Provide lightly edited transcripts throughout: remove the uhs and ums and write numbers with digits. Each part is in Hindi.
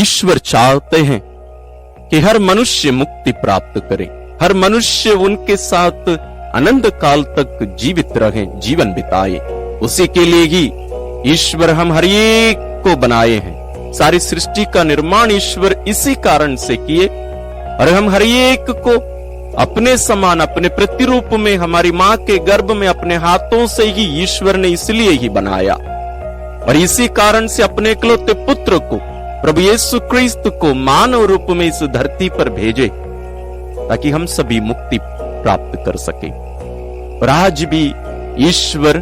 ईश्वर चाहते हैं कि हर मनुष्य मुक्ति प्राप्त करे, हर मनुष्य उनके साथ अनंत काल तक जीवित रहे, जीवन बिताए। उसी के लिए ही ईश्वर हम हर एक को बनाए हैं। सारी सृष्टि का निर्माण ईश्वर इसी कारण से किए, और हम हर एक को अपने समान, अपने प्रतिरूप में, हमारी मां के गर्भ में अपने हाथों से ही ईश्वर ने इसलिए ही बनाया, और इसी कारण से अपने इकलौते पुत्र को, प्रभु यीशु क्रिस्त को मानव रूप में इस धरती पर भेजे ताकि हम सभी मुक्ति प्राप्त कर सके। और आज भी ईश्वर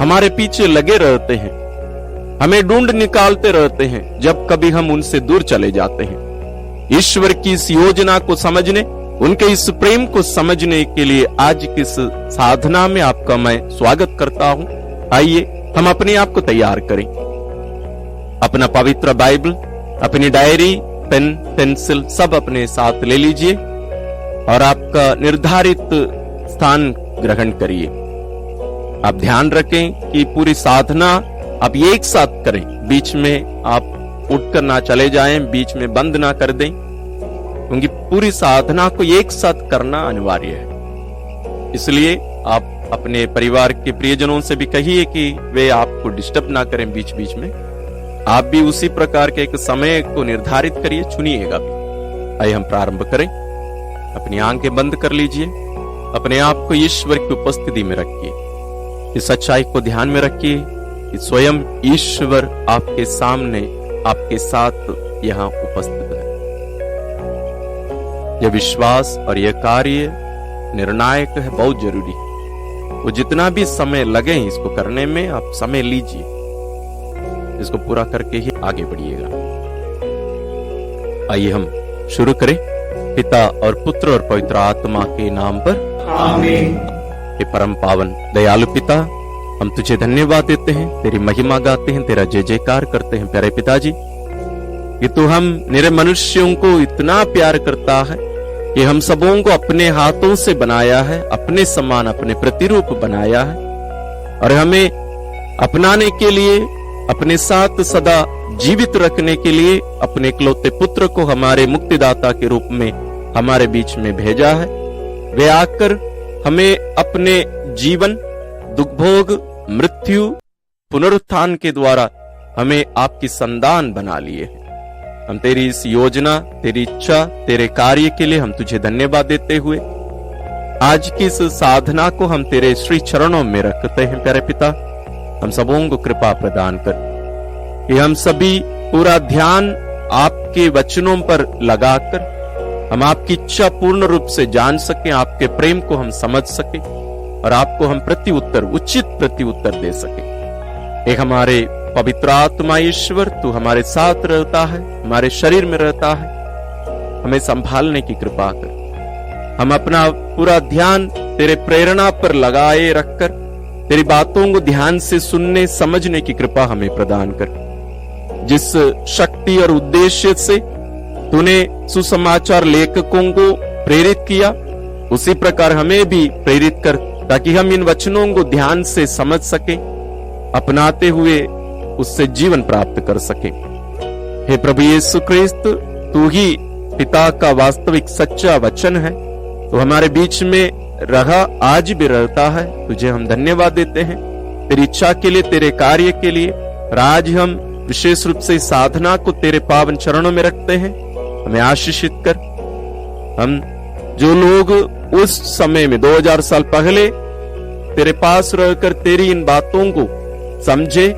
हमारे पीछे लगे रहते हैं, हमें ढूंढ निकालते रहते हैं जब कभी हम उनसे दूर चले जाते हैं। ईश्वर की इस योजना को समझने, उनके इस प्रेम को समझने के लिए आज की इस साधना में आपका मैं स्वागत करता हूं। आइए हम अपने आप को तैयार करें। अपना पवित्र बाइबल, अपनी डायरी, पेन, पेंसिल सब अपने साथ ले लीजिए और आपका निर्धारित स्थान ग्रहण करिए। आप ध्यान रखें कि पूरी साधना आप एक साथ करें, बीच में आप उठकर ना चले जाएं, बीच में बंद ना कर दें, क्योंकि पूरी साधना को एक साथ करना अनिवार्य है। इसलिए आप अपने परिवार के प्रियजनों से भी कहिए कि वे आपको डिस्टर्ब ना करें बीच बीच में। आप भी उसी प्रकार के एक समय को निर्धारित करिए, चुनिएगा भी। आइए हम प्रारंभ करें। अपनी आंखें बंद कर लीजिए, अपने आप को ईश्वर की उपस्थिति में रखिए, इस सच्चाई को ध्यान में रखिए कि स्वयं ईश्वर आपके सामने, आपके साथ यहां उपस्थित है। यह विश्वास और यह कार्य निर्णायक है, बहुत जरूरी है। वो जितना भी समय लगे इसको करने में, आप समय लीजिए, इसको पूरा करके ही आगे बढ़िएगा। आइए हम शुरू करें। पिता और पुत्र और पवित्र आत्मा के नाम पर आमीन। हे परम पावन दयालु पिता, हम तुझे धन्यवाद देते हैं, तेरी महिमा गाते हैं, तेरा जय जयकार करते हैं प्यारे पिताजी, कि तू हम निरे मनुष्यों को इतना प्यार करता है कि हम सबों को अपने हाथों से बनाया है, अपने समान, अपने प्रतिरूप बनाया है, और हमें अपनाने के लिए, अपने साथ सदा जीवित रखने के लिए अपने इकलौते पुत्र को हमारे मुक्तिदाता के रूप में हमारे बीच में भेजा है। वे आकर हमें अपने जीवन, दुखभोग, मृत्यु, पुनरुत्थान के द्वारा हमें आपकी संतान बना लिए हैं। हम तेरी इस योजना, तेरी इच्छा, तेरे कार्य के लिए हम तुझे धन्यवाद देते हुए आज की इस साधना को हम तेरे श्री चरणों में रखते हैं प्यारे पिता। हम सबों को कृपा प्रदान कर कि हम सभी पूरा ध्यान आपके वचनों पर लगाकर हम आपकी इच्छा पूर्ण रूप से जान सकें, आपके प्रेम को हम समझ सकें, और आपको हम प्रत्युत्तर, उचित प्रत्युत्तर दे सकें। एक हमारे पवित्र आत्मा ईश्वर, तू हमारे साथ रहता है, हमारे शरीर में रहता है, हमें संभालने की कृपा कर। हम अपना पूरा ध्यान तेरे प्रेरणा पर लगाए रखकर तेरी बातों को ध्यान से सुनने, समझने की कृपा हमें प्रदान कर। जिस शक्ति और उद्देश्य से तूने सुसमाचार लेखकों को प्रेरित किया, उसी प्रकार हमें भी प्रेरित कर, ताकि हम इन वचनों को ध्यान से समझ सकें, अपनाते हुए उससे जीवन प्राप्त कर सकें। हे प्रभु यीशु क्रिस्त, तू ही पिता का वास्तविक सच्चा वचन है, तो हमारे बीच में रहा, आज भी रहता है। तुझे हम धन्यवाद देते हैं तेरी इच्छा के लिए, तेरे कार्य के लिए। और आज हम विशेष रूप से साधना को तेरे पावन चरणों में रखते हैं, हमें आशीषित कर। हम जो लोग उस समय में 2000 साल पहले तेरे पास रहकर तेरी इन बातों को समझे,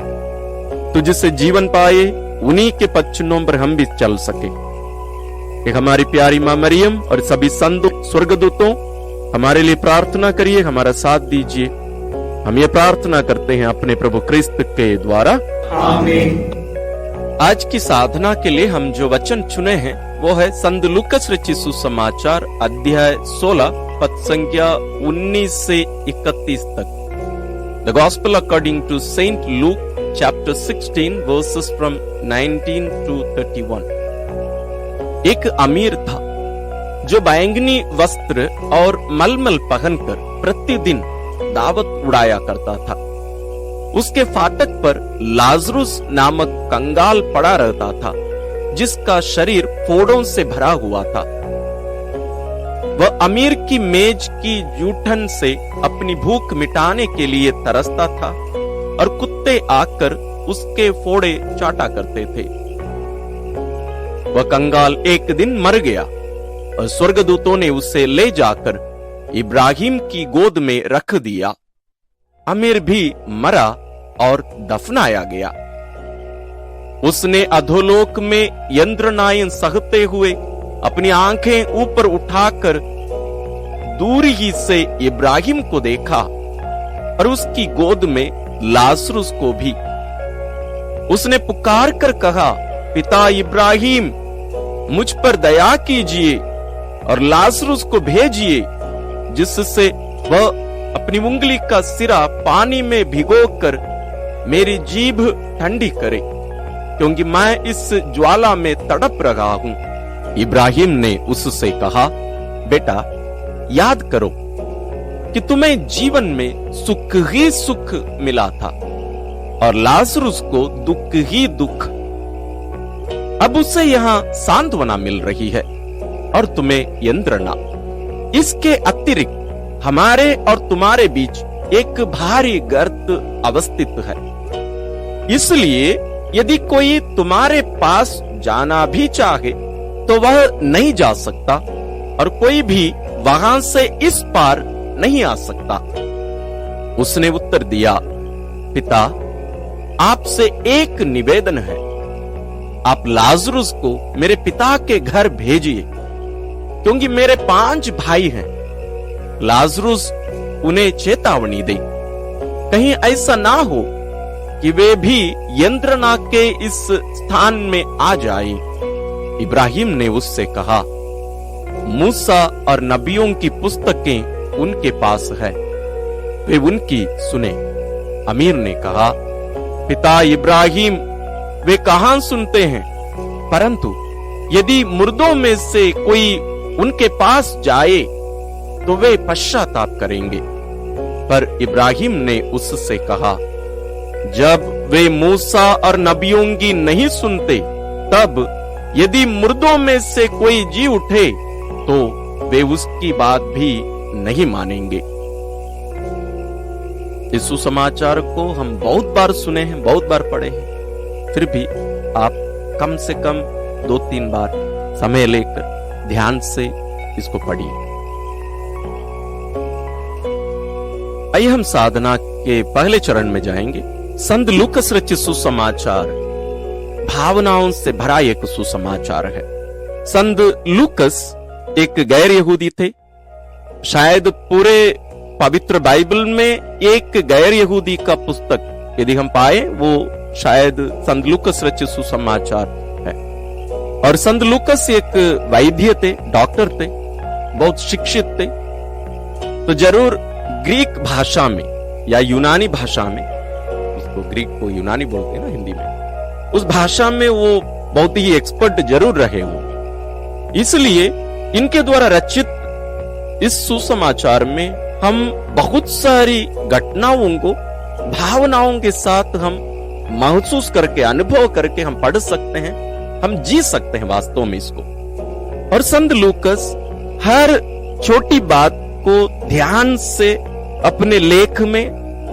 तुझसे जीवन पाए, उन्हीं के पच्चनों पर हम भी चल सके। एक हमारी प्यारी मां मरियम और सभी संत स्वर्गदूतों हमारे लिए प्रार्थना करिए, हमारा साथ दीजिए। हम ये प्रार्थना करते हैं अपने प्रभु क्रिस्त के द्वारा, आमीन। आज की साधना के लिए हम जो वचन चुने हैं वो है संत लूकास रचित सुसमाचार अध्याय 16 पद संख्या 19 से 31 तक। The gospel according to saint Luke chapter 16 verses from 19 to 31। एक अमीर था जो बैंगनी वस्त्र और मलमल पहनकर प्रतिदिन दावत उड़ाया करता था। उसके फाटक पर लाजरुस नामक कंगाल पड़ा रहता था, जिसका शरीर फोड़ों से भरा हुआ था। वह अमीर की मेज की जूठन से अपनी भूख मिटाने के लिए तरसता था और कुत्ते आकर उसके फोड़े चाटा करते थे। वह कंगाल एक दिन मर गया और स्वर्गदूतों ने उसे ले जाकर इब्राहिम की गोद में रख दिया। अमीर भी मरा और दफनाया गया। उसने अधोलोक में यंत्रणाएं सहते हुए अपनी आंखें ऊपर उठाकर दूर ही से इब्राहिम को देखा और उसकी गोद में लाजरुस को भी। उसने पुकार कर कहा, पिता इब्राहिम, मुझ पर दया कीजिए और लाजरुस को भेजिए, जिससे वह अपनी उंगली का सिरा पानी में भिगोकर मेरी जीभ ठंडी करे, क्योंकि मैं इस ज्वाला में तड़प रहा हूं। इब्राहिम ने उससे कहा, बेटा, याद करो कि तुम्हें जीवन में सुख ही सुख मिला था और लाजरुस को दुख ही दुख। अब उसे यहां सांत्वना मिल रही है और तुम्हें यंत्रणा। इसके अतिरिक्त हमारे और तुम्हारे बीच एक भारी गर्त अवस्थित है। इसलिए यदि कोई तुम्हारे पास जाना भी चाहे तो वह नहीं जा सकता और कोई भी वहां से इस पार नहीं आ सकता। उसने उत्तर दिया, पिता, आपसे एक निवेदन है, आप लाजरुस को मेरे पिता के घर भेजिए, क्योंकि मेरे 5 भाई हैं। लाजरुस उन्हें चेतावनी दे, कहीं ऐसा ना हो कि वे भी यंत्रणा के इस स्थान में आ जाएं। इब्राहिम ने उससे कहा, मूसा और नबियों की पुस्तकें उनके पास है, वे उनकी सुने। अमीर ने कहा, पिता इब्राहिम, वे कहां सुनते हैं, परंतु यदि मुर्दों में से कोई उनके पास जाए तो वे पश्चाताप करेंगे। पर इब्राहिम ने उससे कहा, जब वे मूसा और नबियों की नहीं सुनते, तब यदि मुर्दों में से कोई जी उठे तो वे उसकी बात भी नहीं मानेंगे। इस सुसमाचार को हम बहुत बार सुने हैं, बहुत बार पढ़े हैं, फिर भी आप कम से कम 2-3 बार समय लेकर ध्यान से इसको पढ़िए। आइए हम साधना के पहले चरण में जाएंगे। संत लूकस रचित सुसमाचार भावनाओं से भरा एक सुसमाचार है। संत लूकस एक गैर यहूदी थे। शायद पूरे पवित्र बाइबल में एक गैर यहूदी का पुस्तक यदि हम पाए, वो शायद संत लूकस रचित सुसमाचार है। और संत लूकस एक वैद्य थे, डॉक्टर थे, बहुत शिक्षित थे। तो जरूर ग्रीक भाषा में या यूनानी भाषा में, उसको ग्रीक को यूनानी बोलते हैं ना हिंदी में, उस भाषा में वो बहुत ही एक्सपर्ट जरूर रहे हो। इसलिए इनके द्वारा रचित इस सुसमाचार में हम बहुत सारी घटनाओं को भावनाओं के साथ हम महसूस करके, अनुभव करके हम पढ़ सकते हैं, हम जी सकते हैं वास्तव में इसको। और संत लूकस हर छोटी बात को ध्यान से अपने लेख में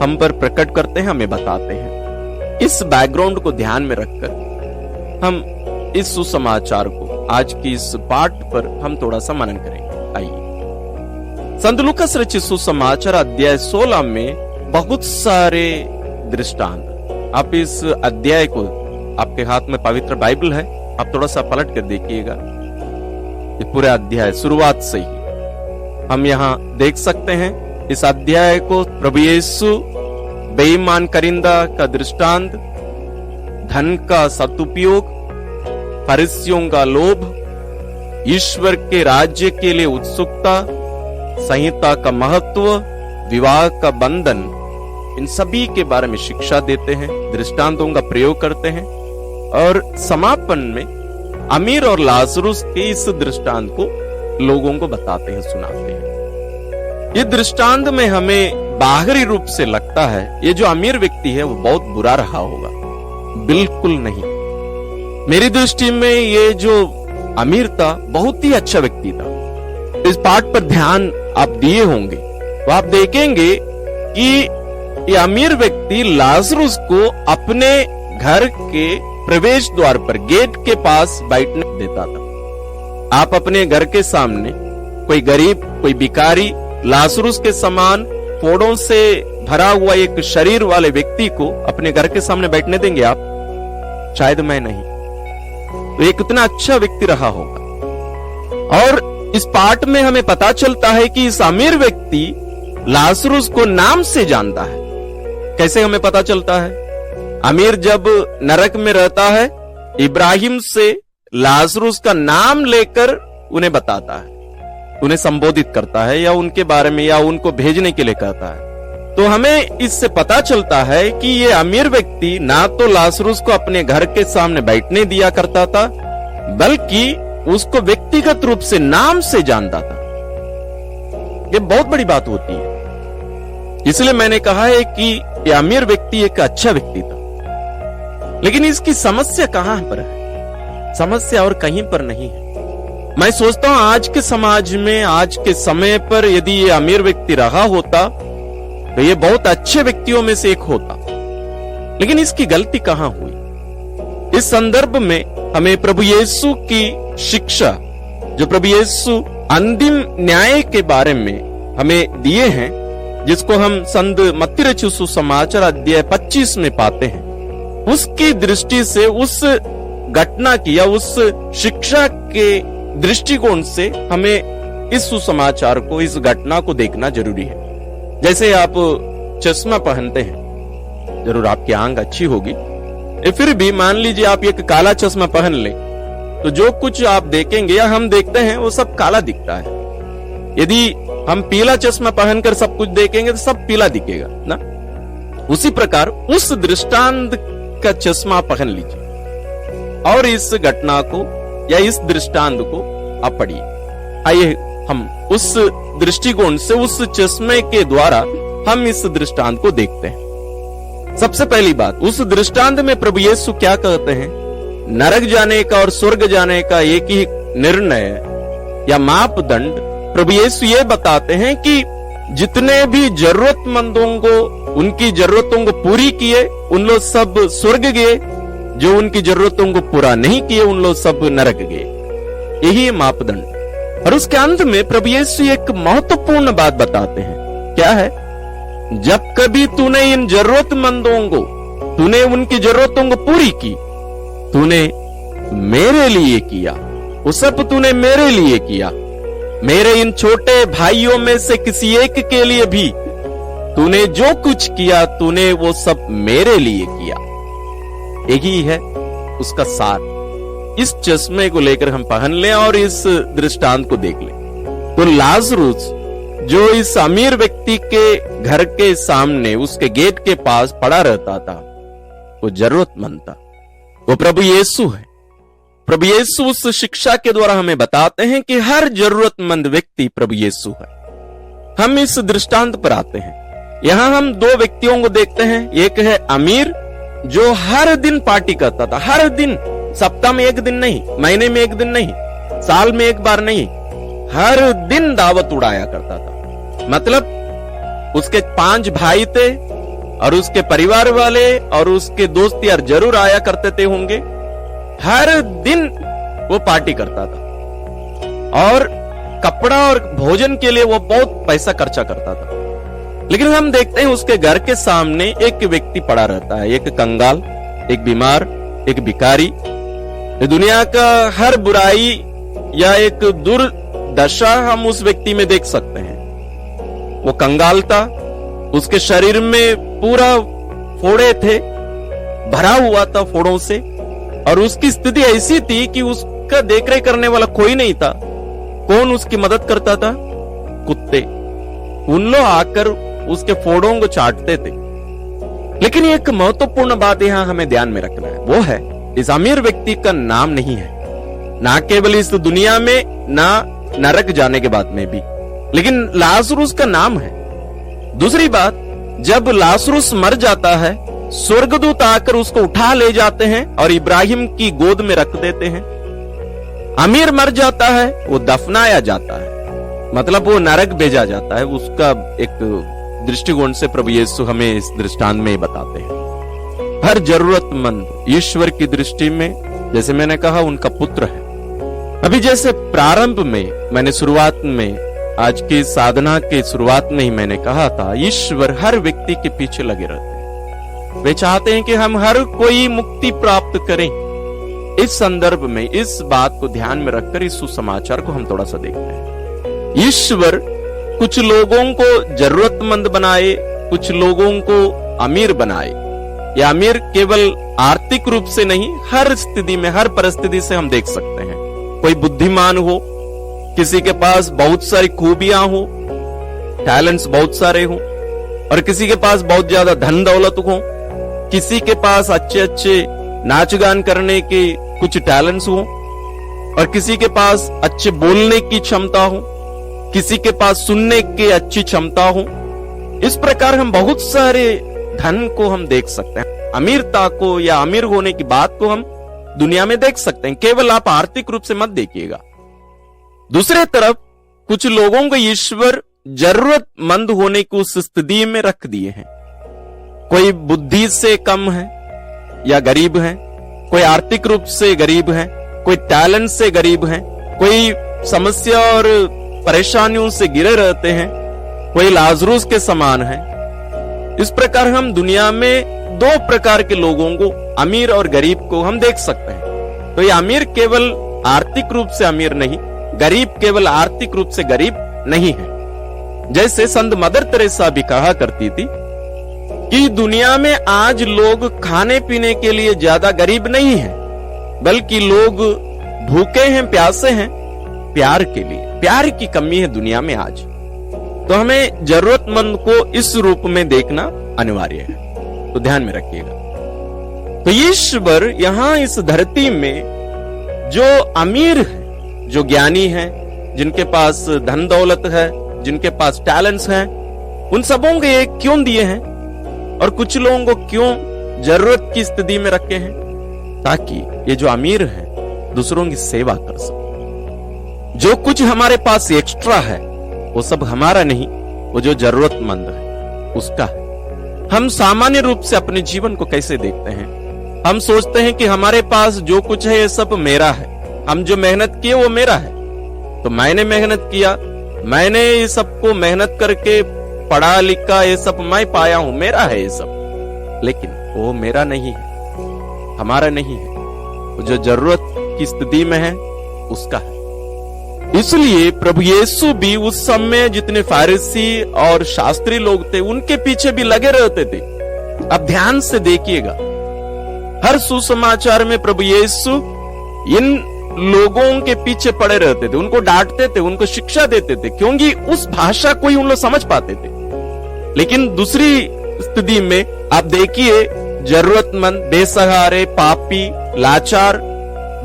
हम पर प्रकट करते हैं, हमें बताते हैं। इस बैकग्राउंड को ध्यान में रखकर हम इस सुसमाचार को, आज की इस पाठ पर हम थोड़ा सा मनन करेंगे। आइए, संत लूकस रचित सुसमाचार अध्याय 16 में बहुत सारे दृष्टांत। आप इस अध्याय को, आपके हाथ में पवित्र बाइबल है, आप थोड़ा सा पलट कर देखिएगा। ये पूरे अध्याय शुरुआत से ही हम यहाँ देख सकते हैं। इस अध्याय को प्रभु यीशु बेईमान करिंदा का दृष्टांत, धन का सदुपयोग, फरिसियों का लोभ, ईश्वर के राज्य के लिए उत्सुकता, संहिता का महत्व, विवाह का बंधन, इन सभी के बारे में शिक्षा देते हैं, दृष्टांतों का प्रयोग करते हैं। और समापन में अमीर और लाजरुस के इस दृष्टांत को लोगों को बताते हैं, सुनाते हैं। ये दृष्टांत में हमें बाहरी रूप से लगता है ये जो अमीर व्यक्ति है वो बहुत बुरा रहा होगा। बिल्कुल नहीं। मेरी दृष्टि में ये जो अमीर था बहुत ही अच्छा व्यक्ति था। इस पाठ पर ध्यान आप दिए होंगे तो आप देखेंगे कि ये अमीर व्यक्ति लाजरुस को अपने घर के प्रवेश द्वार पर गेट के पास बैठने देता था। आप अपने घर के सामने कोई गरीब, कोई भिखारी, लाजरुस के समान फोड़ों से भरा हुआ एक शरीर वाले व्यक्ति को अपने घर के सामने बैठने देंगे आप? शायद मैं नहीं। तो ये कितना अच्छा व्यक्ति रहा होगा। और इस पाठ में हमें पता चलता है कि इस अमीर व्यक्ति लाजरुस को नाम से जानता है। कैसे हमें पता चलता है? अमीर जब नरक में रहता है, इब्राहिम से लाजरुस का नाम लेकर उन्हें बताता है, उन्हें संबोधित करता है या उनके बारे में या उनको भेजने के लिए कहता है। तो हमें इससे पता चलता है कि ये अमीर व्यक्ति ना तो लाजरुस को अपने घर के सामने बैठने दिया करता था, बल्कि उसको व्यक्तिगत रूप से नाम से जानता था। ये बहुत बड़ी बात होती है। इसलिए मैंने कहा है कि ये अमीर व्यक्ति एक अच्छा व्यक्ति था। लेकिन इसकी समस्या कहां पर है? समस्या और कहीं पर नहीं है। मैं सोचता हूं आज के समाज में, आज के समय पर यदि ये अमीर व्यक्ति रहा होता तो ये बहुत अच्छे व्यक्तियों में से एक होता। लेकिन इसकी गलती कहां हुई? इस संदर्भ में हमें प्रभु यीशु की शिक्षा, जो प्रभु यीशु अंतिम न्याय के बारे में हमें दिए हैं, जिसको हम संत मत्ती रचित सुसमाचार अध्याय 25 में पाते हैं, उसकी दृष्टि से, उस घटना की या उस शिक्षा के दृष्टिकोण से हमें इस सुसमाचार को, इस घटना को देखना जरूरी है। जैसे आप चश्मा पहनते हैं, जरूर आपकी आंख अच्छी होगी, फिर भी मान लीजिए आप एक काला चश्मा पहन ले तो जो कुछ आप देखेंगे या हम देखते हैं वो सब काला दिखता है। यदि हम पीला चश्मा पहनकर सब कुछ देखेंगे तो सब पीला दिखेगा ना। उसी प्रकार उस दृष्टांत का चश्मा पहन लीजिए और इस घटना को या इस दृष्टांत को आप पढ़िए। आइए हम उस दृष्टिकोण से, उस चश्मे के द्वारा हम इस दृष्टांत को देखते हैं। सबसे पहली बात, उस दृष्टांत में प्रभु यीशु क्या कहते हैं? नरक जाने का और स्वर्ग जाने का एक ही निर्णय या मापदंड प्रभु यीशु ये बताते हैं कि जितने भी जरूरतमंदों को, उनकी जरूरतों को पूरी किए, उन लोग सब स्वर्ग गए। जो उनकी जरूरतों को पूरा नहीं किए, उन लोग सब नरक गए। यही मापदंड। और उसके अंत में प्रभु यीशु एक महत्वपूर्ण बात बताते हैं। क्या है? जब कभी तूने इन जरूरतमंदों को, तूने उनकी जरूरतों को पूरी की, तूने मेरे लिए किया। वो सब तूने मेरे लिए किया। मेरे इन छोटे भाइयों में से किसी एक के लिए भी तूने जो कुछ किया, तूने वो सब मेरे लिए किया। यही है उसका सार। इस चश्मे को लेकर हम पहन लें और इस दृष्टांत को देख लें। तो लाजरुस जो इस अमीर व्यक्ति के घर के सामने, उसके गेट के पास पड़ा रहता था, वो जरूरतमंद था। वो प्रभु यीशु है। प्रभु यीशु उस शिक्षा के द्वारा हमें बताते हैं कि हर जरूरतमंद व्यक्ति प्रभु यीशु है। हम इस दृष्टांत पर आते हैं। यहां हम दो व्यक्तियों को देखते हैं। एक है अमीर जो हर दिन पार्टी करता था, हर दिन, सप्ताह में एक दिन नहीं, महीने में एक दिन नहीं, साल में एक बार नहीं, हर दिन दावत उड़ाया करता था। मतलब उसके 5 भाई थे और उसके परिवार वाले और उसके दोस्त यार जरूर आया करते थे होंगे। हर दिन वो पार्टी करता था और कपड़ा और भोजन के लिए वो बहुत पैसा खर्चा करता था। लेकिन हम देखते हैं उसके घर के सामने एक व्यक्ति पड़ा रहता है, एक कंगाल, एक बीमार, एक भिखारी। दुनिया का हर बुराई या एक दुर्दशा हम उस व्यक्ति में देख सकते हैं। वो कंगाल था, उसके शरीर में पूरा फोड़े थे, भरा हुआ था फोड़ों से, और उसकी स्थिति ऐसी थी कि उसका देखरेख करने वाला कोई नहीं था। कौन उसकी मदद करता था? कुत्ते। उन लोग आकर उसके फोड़ों को चाटते थे। लेकिन एक महत्वपूर्ण बात यहां हमें ध्यान में रखना है, वो है इस अमीर व्यक्ति का नाम नहीं है, ना केवल इस दुनिया में, ना नरक जाने के बाद में भी, लेकिन लाजरुस का नाम है। दूसरी बात, जब लाजरुस मर जाता है, स्वर्गदूत आकर उसको उठा ले जाते हैं और इब्राहिम की गोद में रख देते हैं। अमीर मर जाता है, वो दफनाया जाता है, मतलब वो नरक भेजा जाता है। उसका एक दृष्टिकोण से प्रभु यीशु हमें इस दृष्टांत में बताते हैं। हर जरूरतमंद ईश्वर की दृष्टि में, जैसे मैंने कहा, उनका पुत्र है। अभी जैसे प्रारंभ में मैंने शुरुआत में, आज की साधना के शुरुआत में ही मैंने कहा था, ईश्वर हर व्यक्ति के पीछे लगे रहते हैं। वे चाहते हैं कि हम हर कोई मुक्ति प्राप्त करें। इस संदर्भ में इस बात को ध्यान में रखकर इस सुसमाचार को हम थोड़ा सा देखते हैं। ईश्वर कुछ लोगों को जरूरतमंद बनाए, कुछ लोगों को अमीर बनाए। या अमीर केवल आर्थिक रूप से नहीं, हर स्थिति में, हर परिस्थिति से हम देख सकते हैं। कोई बुद्धिमान हो, किसी के पास बहुत सारी खूबियां हो, टैलेंट्स बहुत सारे हो, और किसी के पास बहुत ज्यादा धन दौलत हो, किसी के पास अच्छे अच्छे नाच गान करने के कुछ टैलेंट्स हो, और किसी के पास अच्छे बोलने की क्षमता हो, किसी के पास सुनने की अच्छी क्षमता हो। इस प्रकार हम बहुत सारे धन को हम देख सकते हैं। अमीरता को या अमीर होने की बात को हम दुनिया में देख सकते हैं। केवल आप आर्थिक रूप से मत देखिएगा। दूसरे तरफ कुछ लोगों को ईश्वर जरूरतमंद होने की उस स्थिति में रख दिए हैं। कोई बुद्धि से कम है या गरीब है, कोई आर्थिक रूप से गरीब है, कोई टैलेंट से गरीब है, कोई समस्या और परेशानियों से घिरे रहते हैं, कोई लाजरूस के समान है। इस प्रकार हम दुनिया में दो प्रकार के लोगों को, अमीर और गरीब को हम देख सकते हैं। तो ये अमीर केवल आर्थिक रूप से अमीर नहीं, गरीब केवल आर्थिक रूप से गरीब नहीं है। जैसे संत मदर तेरेसा भी कहा करती थी कि दुनिया में आज लोग खाने पीने के लिए ज्यादा गरीब नहीं है, बल्कि लोग भूखे हैं, प्यासे हैं प्यार के लिए। प्यार की कमी है दुनिया में आज। तो हमें जरूरतमंद को इस रूप में देखना अनिवार्य है, तो ध्यान में रखिएगा। तो ईश्वर यहां इस धरती में जो अमीर है, जो ज्ञानी है, जिनके पास धन दौलत है, जिनके पास टैलेंट्स हैं, उन सबों को ये क्यों दिए हैं और कुछ लोगों को क्यों जरूरत की स्थिति में रखे हैं? ताकि ये जो अमीर है दूसरों की सेवा कर सके। जो कुछ हमारे पास एक्स्ट्रा है वो सब हमारा नहीं, वो जो जरूरतमंद है उसका है। हम सामान्य रूप से अपने जीवन को कैसे देखते हैं? हम सोचते हैं कि हमारे पास जो कुछ है ये सब मेरा है, हम जो मेहनत किए वो मेरा है। तो मैंने मेहनत किया, मैंने ये सबको मेहनत करके पढ़ा लिखा, ये सब मैं पाया हूं, मेरा है ये सब। लेकिन वो मेरा नहीं है, हमारा नहीं है, वो जो जरूरत की स्थिति में है उसका है। इसलिए प्रभु यीशु भी उस समय जितने फारिसी और शास्त्री लोग थे उनके पीछे भी लगे रहते थे। अब ध्यान से देखिएगा, हर सुसमाचार में प्रभु यीशु इन लोगों के पीछे पड़े रहते थे, उनको डांटते थे, उनको शिक्षा देते थे, क्योंकि उस भाषा को ही उन लोग समझ पाते थे। लेकिन दूसरी स्थिति में आप देखिए, जरूरतमंद, बेसहारे, पापी, लाचार,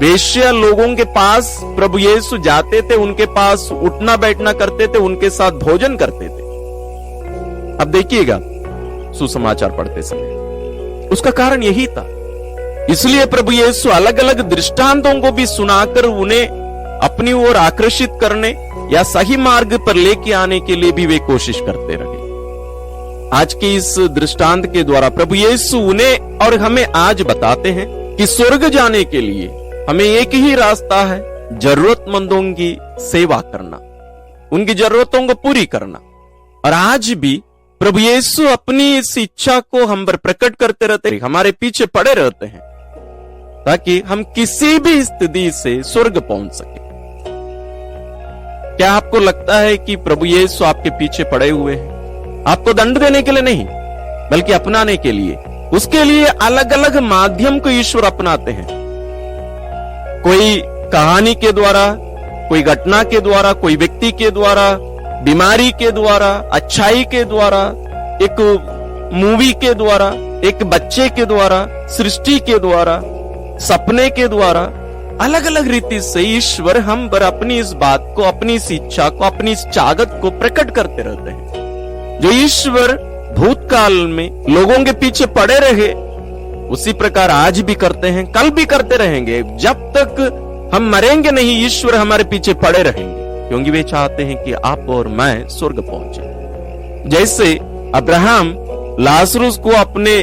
वेश्या लोगों के पास प्रभु यीशु जाते थे, उनके पास उठना बैठना करते थे, उनके साथ भोजन करते थे। अब देखिएगा सुसमाचार पढ़ते समय उसका कारण यही था। इसलिए प्रभु यीशु अलग अलग दृष्टांतों को भी सुनाकर उन्हें अपनी ओर आकर्षित करने या सही मार्ग पर लेके आने के लिए भी वे कोशिश करते रहे। आज के इस दृष्टांत के द्वारा प्रभु यीशु उन्हें और हमें आज बताते हैं कि स्वर्ग जाने के लिए हमें एक ही रास्ता है, जरूरतमंदों की सेवा करना, उनकी जरूरतों को पूरी करना। और आज भी प्रभु यीशु अपनी इस इच्छा को हम पर प्रकट करते रहते हैं, हमारे पीछे पड़े रहते हैं, ताकि हम किसी भी स्थिति से स्वर्ग पहुंच सके। क्या आपको लगता है कि प्रभु यीशु आपके पीछे पड़े हुए हैं? आपको दंड देने के लिए नहीं, बल्कि अपनाने के लिए। उसके लिए अलग अलग माध्यम को ईश्वर अपनाते हैं। कोई कहानी के द्वारा, कोई घटना के द्वारा, कोई व्यक्ति के द्वारा, बीमारी के द्वारा, अच्छाई के द्वारा, एक मूवी के द्वारा, एक बच्चे के द्वारा, सृष्टि के द्वारा, सपने के द्वारा, अलग अलग रीति से ईश्वर हम पर अपनी इस बात को, अपनी इस इच्छा को, अपनी इस चाहत को प्रकट करते रहते हैं। जो ईश्वर भूतकाल में लोगों के पीछे पड़े रहे, उसी प्रकार आज भी करते हैं, कल भी करते रहेंगे। जब तक हम मरेंगे नहीं, ईश्वर हमारे पीछे पड़े रहेंगे, क्योंकि वे चाहते हैं कि आप और मैं स्वर्ग पहुंचे। जैसे अब्राहम लाजरुस को अपने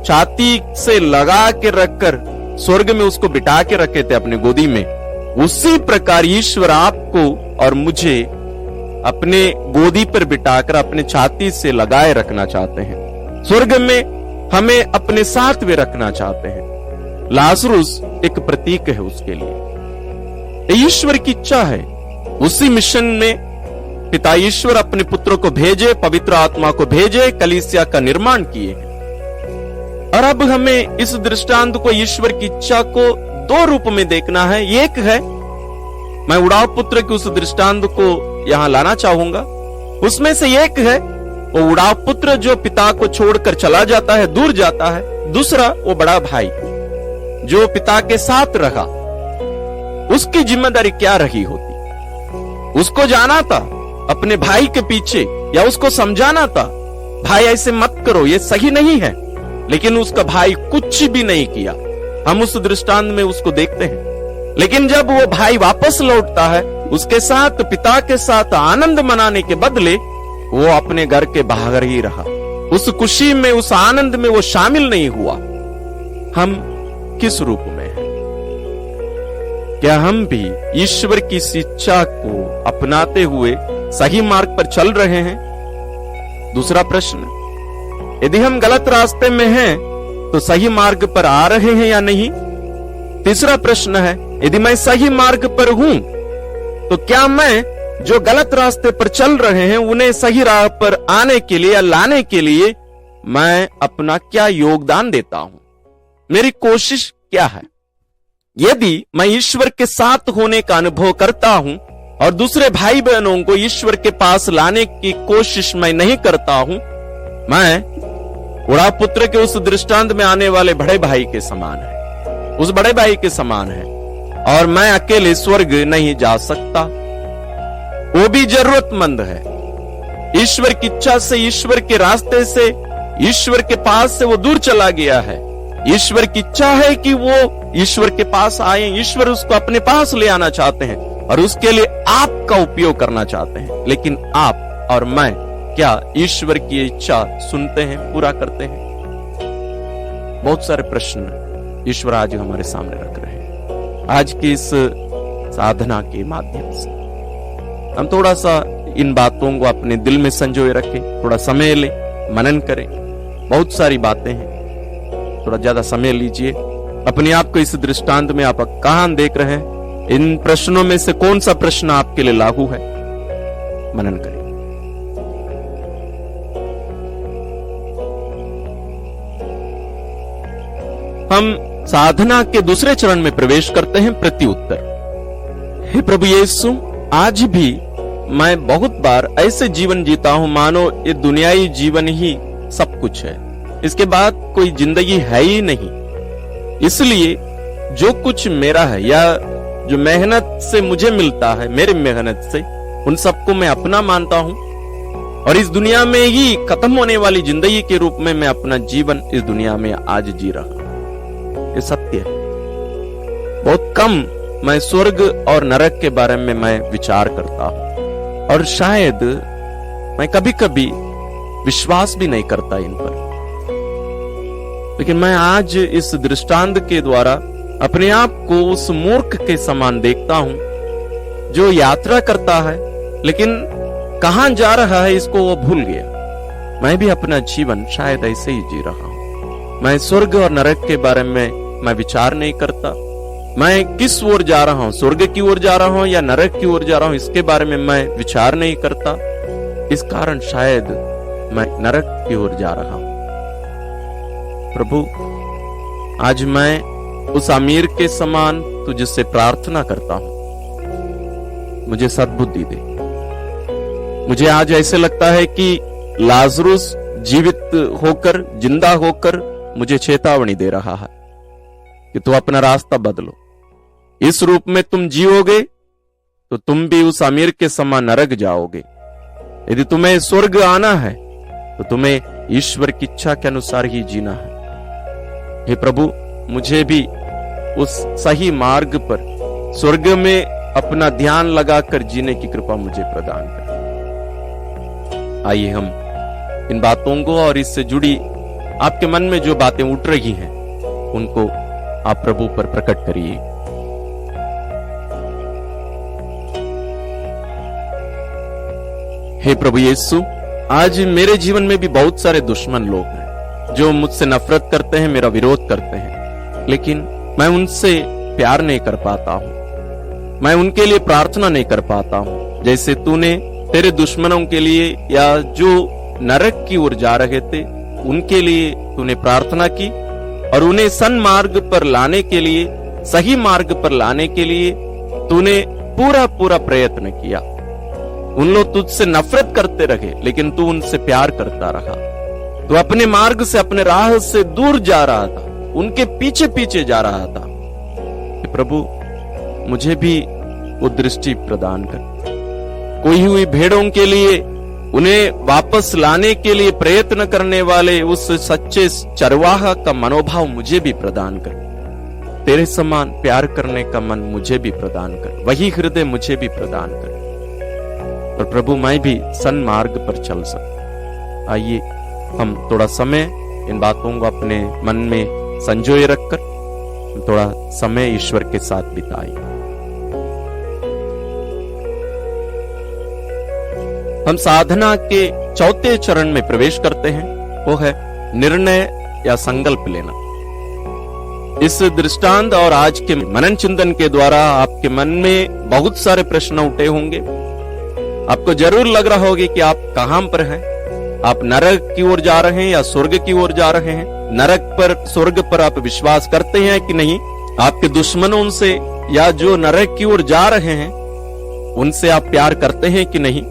छाती से लगा के रखकर स्वर्ग में उसको बिठा के रखे थे अपने गोदी में, उसी प्रकार ईश्वर आपको और मुझे अपने गोदी पर बिठाकर अपने छाती से लगाए रखना चाहते हैं। स्वर्ग में हमें अपने साथ वे रखना चाहते हैं। लाजरुस एक प्रतीक है उसके लिए। ईश्वर की इच्छा है। उसी मिशन में पिता ईश्वर अपने पुत्र को भेजे, पवित्र आत्मा को भेजे, कलीसिया का निर्माण किए। और अब हमें इस दृष्टांत को, ईश्वर की इच्छा को दो रूप में देखना है। एक है, मैं उड़ाव पुत्र के उस दृष्टांत को यहां लाना चाहूंगा। उसमें से एक है वो उड़ाव पुत्र जो पिता को छोड़कर चला जाता है, दूर जाता है। दूसरा वो बड़ा भाई जो पिता के साथ रहा। उसकी जिम्मेदारी क्या रही होती? उसको जाना था अपने भाई के पीछे, या उसको समझाना था भाई ऐसे मत करो, ये सही नहीं है। लेकिन उसका भाई कुछ भी नहीं किया। हम उस दृष्टांत में उसको देखते हैं। लेकिन जब वो भाई वापस लौटता है, उसके साथ, पिता के साथ आनंद मनाने के बदले वो अपने घर के बाहर ही रहा। उस खुशी में, उस आनंद में वो शामिल नहीं हुआ। हम किस रूप में हैं? क्या हम भी ईश्वर की शिक्षा को अपनाते हुए सही मार्ग पर चल रहे हैं? दूसरा प्रश्न, यदि हम गलत रास्ते में हैं तो सही मार्ग पर आ रहे हैं या नहीं? तीसरा प्रश्न है, यदि मैं सही मार्ग पर हूं तो क्या मैं जो गलत रास्ते पर चल रहे हैं उन्हें सही राह पर आने के लिए या लाने के लिए मैं अपना क्या योगदान देता हूं? मेरी कोशिश क्या है? यदि मैं ईश्वर के साथ होने का अनुभव करता हूं और दूसरे भाई बहनों को ईश्वर के पास लाने की कोशिश मैं नहीं करता हूं, मैं उड़ा पुत्र के उस दृष्टांत में आने वाले बड़े भाई के समान है, उस बड़े भाई के समान है। और मैं अकेले स्वर्ग नहीं जा सकता, वो भी जरूरतमंद है। ईश्वर की इच्छा से, ईश्वर के रास्ते से, ईश्वर के पास से वो दूर चला गया है। ईश्वर की इच्छा है कि वो ईश्वर के पास आए, ईश्वर उसको अपने पास ले आना चाहते हैं और उसके लिए आपका उपयोग करना चाहते हैं। लेकिन आप और मैं क्या ईश्वर की इच्छा सुनते हैं, पूरा करते हैं? बहुत सारे प्रश्न ईश्वर आज हमारे सामने रख रहे हैं। आज की इस साधना के माध्यम से हम थोड़ा सा इन बातों को अपने दिल में संजोए रखें, थोड़ा समय लें, मनन करें। बहुत सारी बातें हैं, थोड़ा ज्यादा समय लीजिए। अपने आप को इस दृष्टांत में आप कहां देख रहे हैं? इन प्रश्नों में से कौन सा प्रश्न आपके लिए लागू है? मनन करें। हम साधना के दूसरे चरण में प्रवेश करते हैं, प्रत्युत्तर। हे प्रभु यीशु, आज भी मैं बहुत बार ऐसे जीवन जीता हूं मानो ये दुनियाई जीवन ही सब कुछ है, इसके बाद कोई जिंदगी है ही नहीं। इसलिए जो कुछ मेरा है या जो मेहनत से मुझे मिलता है, मेरी मेहनत से, उन सबको मैं अपना मानता हूं और इस दुनिया में ही खत्म होने वाली जिंदगी के रूप में मैं अपना जीवन इस दुनिया में आज जी रहा हूं। ये सत्य है। बहुत कम मैं स्वर्ग और नरक के बारे में मैं विचार करता हूं और शायद मैं कभी कभी विश्वास भी नहीं करता इन पर। लेकिन मैं आज इस दृष्टांत के द्वारा अपने आप को उस मूर्ख के समान देखता हूं जो यात्रा करता है लेकिन कहां जा रहा है इसको वो भूल गया। मैं भी अपना जीवन शायद ऐसे ही जी रहा हूं। मैं स्वर्ग और नरक के बारे में मैं विचार नहीं करता। मैं किस ओर जा रहा हूं, स्वर्ग की ओर जा रहा हूं या नरक की ओर जा रहा हूं, इसके बारे में मैं विचार नहीं करता। इस कारण शायद मैं नरक की ओर जा रहा हूं। प्रभु, आज मैं उस अमीर के समान तुझसे प्रार्थना करता हूं, मुझे सद्बुद्धि दे। मुझे आज ऐसे लगता है कि लाजरुस जीवित होकर, जिंदा होकर मुझे चेतावनी दे रहा है कि तू अपना रास्ता बदलो। इस रूप में तुम जियोगे तो तुम भी उस अमीर के समान नरक जाओगे। यदि तुम्हें स्वर्ग आना है तो तुम्हें ईश्वर की इच्छा के अनुसार ही जीना है। हे प्रभु, मुझे भी उस सही मार्ग पर स्वर्ग में अपना ध्यान लगाकर जीने की कृपा मुझे प्रदान कर। आइए हम इन बातों को और इससे जुड़ी आपके मन में जो बातें उठ रही हैं उनको आप प्रभु पर प्रकट करिए। हे प्रभु यीशु, आज मेरे जीवन में भी बहुत सारे दुश्मन लोग हैं जो मुझसे नफरत करते हैं, मेरा विरोध करते हैं, लेकिन मैं उनसे प्यार नहीं कर पाता हूं, मैं उनके लिए प्रार्थना नहीं कर पाता हूं। जैसे तूने तेरे दुश्मनों के लिए या जो नरक की ओर जा रहे थे उनके लिए तूने प्रार्थना की और उन्हें सन्मार्ग पर लाने के लिए, सही मार्ग पर लाने के लिए तूने पूरा पूरा प्रयत्न किया। उन लोग तुझसे नफरत करते रहे लेकिन तू उनसे प्यार करता रहा। तू अपने मार्ग से, अपने राह से दूर जा रहा था, उनके पीछे पीछे जा रहा था। प्रभु, मुझे भी वो दृष्टि प्रदान कर। खोई हुई भेड़ों के लिए, उन्हें वापस लाने के लिए प्रयत्न करने वाले उस सच्चे चरवाहा का मनोभाव मुझे भी प्रदान कर। तेरे समान प्यार करने का मन मुझे भी प्रदान कर, वही हृदय मुझे भी प्रदान कर, और प्रभु मैं भी सन्मार्ग पर चल सकूं। आइए हम थोड़ा समय इन बातों को अपने मन में संजोए रखकर थोड़ा समय ईश्वर के साथ बिताएं। हम साधना के चौथे चरण में प्रवेश करते हैं, वो है निर्णय या संकल्प लेना। इस दृष्टांत और आज के मनन चिंतन के द्वारा आपके मन में बहुत सारे प्रश्न उठे होंगे। आपको जरूर लग रहा होगा कि आप कहां पर हैं, आप नरक की ओर जा रहे हैं या स्वर्ग की ओर जा रहे हैं। नरक पर, स्वर्ग पर आप विश्वास करते हैं कि नहीं? आपके दुश्मनों से या जो नरक की ओर जा रहे हैं उनसे आप प्यार करते हैं कि नहीं,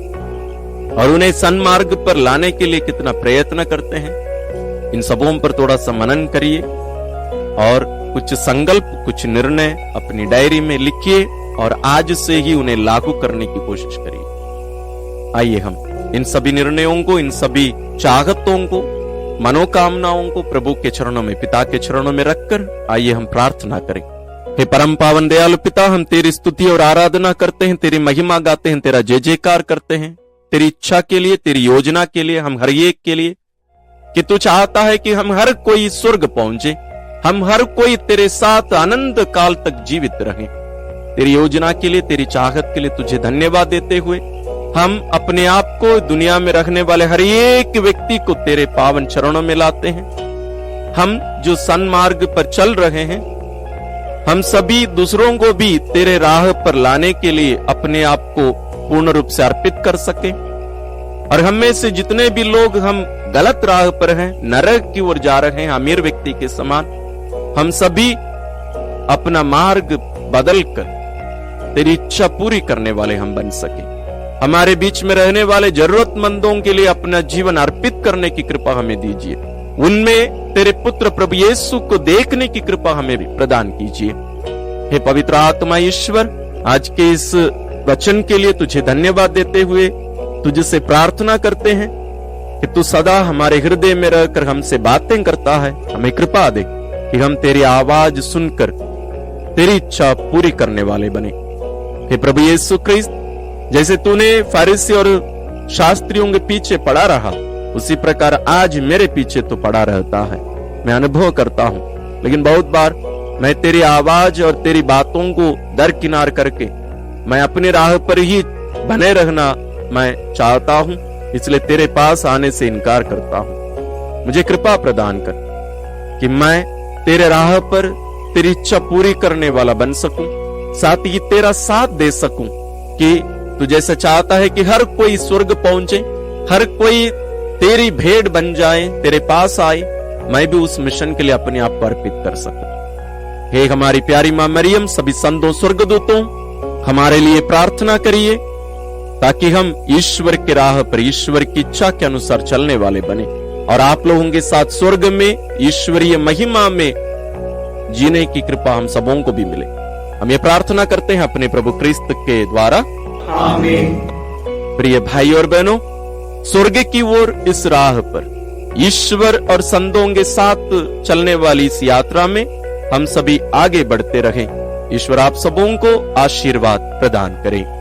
और उन्हें सन्मार्ग पर लाने के लिए कितना प्रयत्न करते हैं। इन सबों पर थोड़ा सा मनन करिए और कुछ संकल्प, कुछ निर्णय अपनी डायरी में लिखिए और आज से ही उन्हें लागू करने की कोशिश करिए। आइए हम इन सभी निर्णयों को, इन सभी चाहतों को, मनोकामनाओं को प्रभु के चरणों में, पिता के चरणों में रखकर आइए हम प्रार्थना करें। हे परम पावन दयालु पिता, हम तेरी स्तुति और आराधना करते हैं, तेरी महिमा गाते हैं, तेरा जय जयकार करते हैं तेरी इच्छा के लिए, तेरी योजना के लिए, हम हर एक के लिए, कि तू चाहता है कि हम हर कोई स्वर्ग पहुंचे, हम हर कोई तेरे साथ अनंत काल तक जीवित रहें। तेरी योजना के लिए, तेरी चाहत के लिए तुझे धन्यवाद देते हुए हम अपने आप को, दुनिया में रहने वाले हर एक व्यक्ति को तेरे पावन चरणों में लाते हैं। हम जो सन्मार्ग पर चल रहे हैं, हम सभी दूसरों को भी तेरे राह पर लाने के लिए अपने आप को पूर्ण रूप से अर्पित कर सके, और हम में से जितने भी लोग हम गलत राह पर हैं, नरक की ओर जा रहे हैं अमीर व्यक्ति के समान, हम सभी अपना मार्ग बदलकर तेरी इच्छा पूरी करने वाले हम बन सके। हमारे बीच में रहने वाले जरूरतमंदों के लिए अपना जीवन अर्पित करने की कृपा हमें दीजिए। उनमें तेरे पुत्र प्रभु यीशु को देखने की कृपा हमें भी प्रदान कीजिए। हे पवित्र आत्मा ईश्वर, आज के इस वचन के लिए तुझे धन्यवाद देते हुए तुझसे प्रार्थना करते हैं कि तू सदा हमारे हृदय में रहकर हमसे बातें करता है। हमें कृपा दे कि हम तेरी आवाज सुनकर तेरी इच्छा पूरी करने वाले बने। हे प्रभु यीशु क्रिस्त, जैसे तूने फारिसी और शास्त्रियों के पीछे पड़ा रहा, उसी प्रकार आज मेरे पीछे तो पड़ा रहता है। मैं अनुभव करता हूं, लेकिन बहुत बार मैं तेरी आवाज और तेरी बातों को दरकिनार करके मैं अपने राह पर ही बने रहना मैं चाहता हूं, इसलिए तेरे पास आने से इनकार करता हूं। मुझे कृपा प्रदान कर कि मैं तेरे राह पर तेरी इच्छा पूरी करने वाला बन सकूं, साथ ही तेरा साथ दे सकूं कि तू जैसा चाहता है कि हर कोई स्वर्ग पहुंचे, हर कोई तेरी भेड़ बन जाए, तेरे पास आए, मैं भी उस मिशन के लिए अपने आप को अर्पित कर सकूं। हे हमारी प्यारी मां मरियम, सभी संतों, स्वर्गदूतों, हमारे लिए प्रार्थना करिए ताकि हम ईश्वर के राह पर, ईश्वर की इच्छा के अनुसार चलने वाले बने और आप लोगों के साथ स्वर्ग में ईश्वरीय महिमा में जीने की कृपा हम सबों को भी मिले। हम ये प्रार्थना करते हैं अपने प्रभु क्रिस्त के द्वारा, आमीन। प्रिय भाई और बहनों, स्वर्ग की ओर इस राह पर ईश्वर और संतों के साथ चलने वाली इस यात्रा में हम सभी आगे बढ़ते रहें। ईश्वर आप सबों को आशीर्वाद प्रदान करें।